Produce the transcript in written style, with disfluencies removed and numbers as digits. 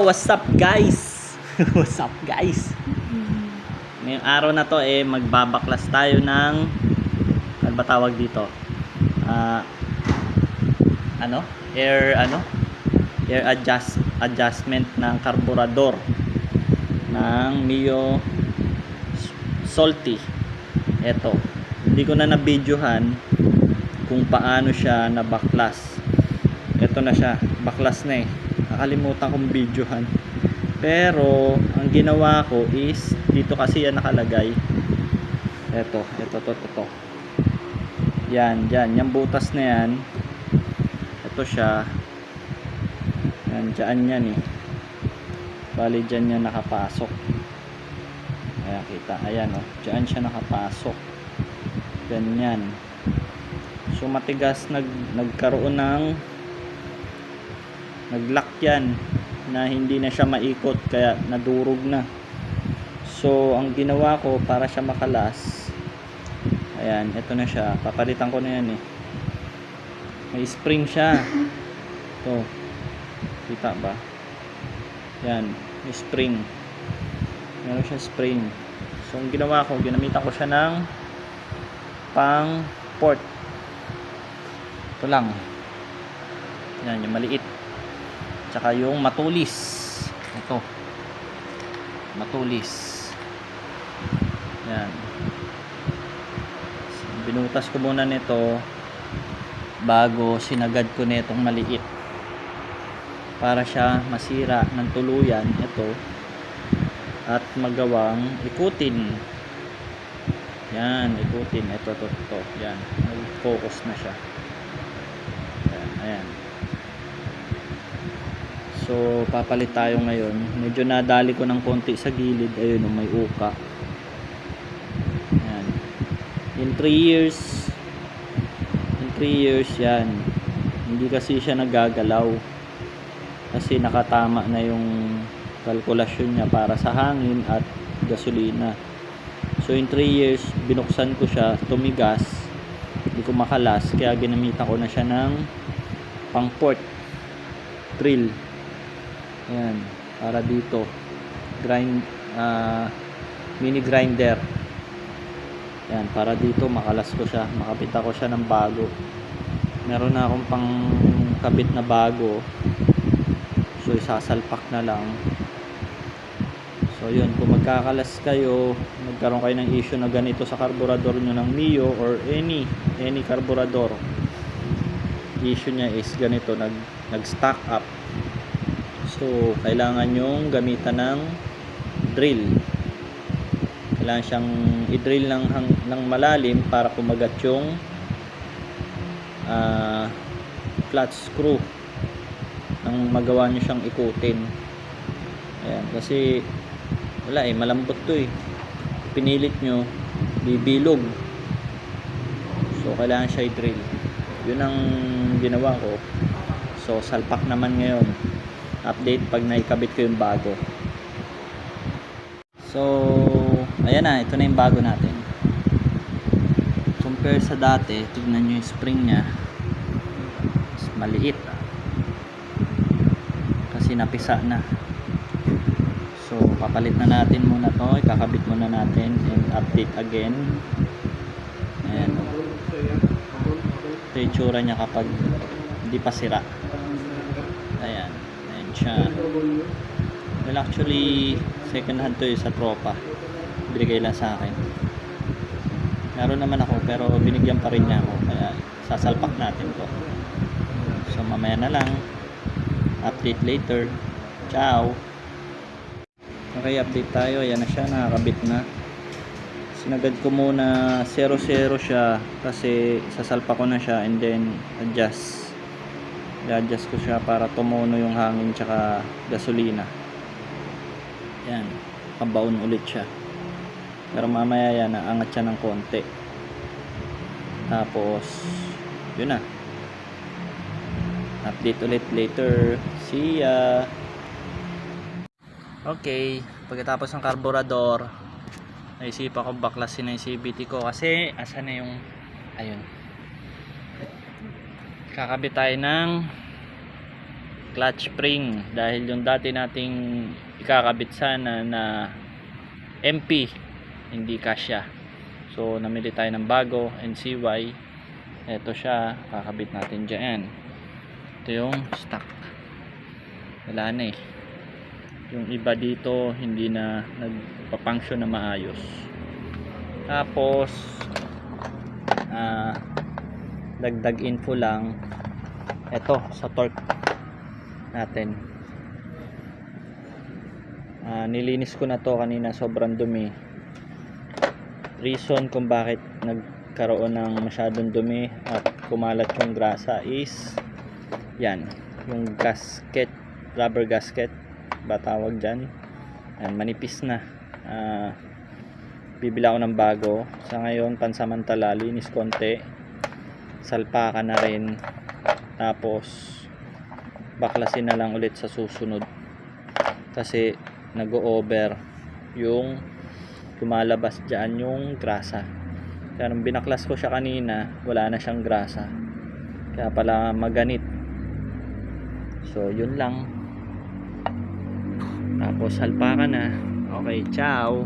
what's up guys? What's up guys? Ngayong araw na to magbabaklas tayo ng ano ba tawag dito? Air adjustment ng karburador ng Mio Salty. Eto, hindi ko na na-videohan kung paano siya nabaklas. Eto na siya, baklas na nakalimutan kong videohan. Pero ang ginawa ko is dito kasi yan nakalagay. Ito. Yan, yung butas na yan. Ito siya. Yan, dyan yan Bali dyan yan nakapasok. Ayan, kita. Ayan dyan siya nakapasok. Ganyan. So matigas, nagkaroon ng naglock yan na hindi na siya maikot, kaya nadurog na. So ang ginawa ko para siya makalas, ayan, ito na siya, papalitan ko na yan may spring siya. Ito, kita ba? Yan, may spring, meron siya spring. So ang ginawa ko, ginamitan ko siya ng pang port. Ito lang, yan, yung maliit, tsaka yung matulis. Ito, matulis. Yan. So, binutas ko muna nito bago sinagad ko nitong maliit para siya masira ng tuluyan ito at magawang ikutin. Yan, ikutin. Ito. Yan, nag-focus na siya. Yan, ayan. So papalit tayo ngayon. Medyo nadali ko ng konti sa gilid. Ayun, may uka. Yan. In 3 years yan, hindi kasi siya nagagalaw kasi nakatama na yung kalkulasyon niya para sa hangin at gasolina. So in 3 years binuksan ko siya, tumigas, hindi ko makalas, kaya ginamitan ko na siya ng pang port drill. Ayan, para dito mini grinder. Ayan, para dito makalas ko siya, makapit ako siya ng bago. Meron na akong pang kabit na bago, so isasalpak na lang. So yun, kung magkakalas kayo, magkaroon kayo ng issue na ganito sa karburador nyo ng Mio or any karburador, issue nya is ganito, nag stack up. So kailangan yung gamitan ng drill. Kailangan siyang i-drill ng malalim para kumagat yung flat screw nang magawa nyo siyang ikutin. Ayan, kasi wala malambot to pinilit nyo, bibilog. So kailangan siya i-drill. Yun ang ginawa ko. So salpak naman ngayon. Update pag naikabit ko yung bago. So ayan na, ito na yung bago natin. Compare sa dati, tignan nyo yung spring nya, mas maliit kasi napisa na. So papalit na natin muna to, ikakabit muna natin and update again. Ayan, ito yung tsura nya kapag hindi pa sira. Ayan siya. Well, actually second hand to sa tropa, binigay lang sa akin. Meron naman ako pero binigyan pa rin niya ako, kaya sasalpak natin to. So mamaya na lang, update later. Ciao. Okay, update tayo. Ayan na siya, nakakabit na. Sinagad ko muna 0-0 siya kasi sasalpak ko na siya and then adjust ko siya para tumuno yung hangin tsaka gasolina. Yan, kabaon ulit siya. Pero mamaya yan, naangat siya ng konti. Tapos yun na, update ulit later. See ya. Okay, pagkatapos ng karburador, naisipan ko baklasin na yung CVT ko kasi asan na yung, ayun, kakabit tayo ng clutch spring, dahil yung dati nating ikakabit sana na MP hindi kasya. So namili tayo ng bago NCY. Ito siya, kakabit natin dyan. Ito yung stock, wala na eh. Yung iba dito hindi na nagpa-function na maayos. Tapos dagdag info lang, ito sa torque natin. Nilinis ko na to kanina, sobrang dumi. Reason kung bakit nagkaroon ng masyadong dumi at kumalat yung grasa is yan, yung gasket, rubber gasket ba tawag dyan, and manipis na. Bibili ako ng bago sa ngayon, pansamantala linis konti, salpakan na rin, tapos baklasin na lang ulit sa susunod kasi nag-o-over yung lumalabas dyan yung grasa. Kaya nung binaklas ko siya kanina, wala na siyang grasa, kaya pala maganit. So yun lang, tapos salpakan na. Okay, ciao.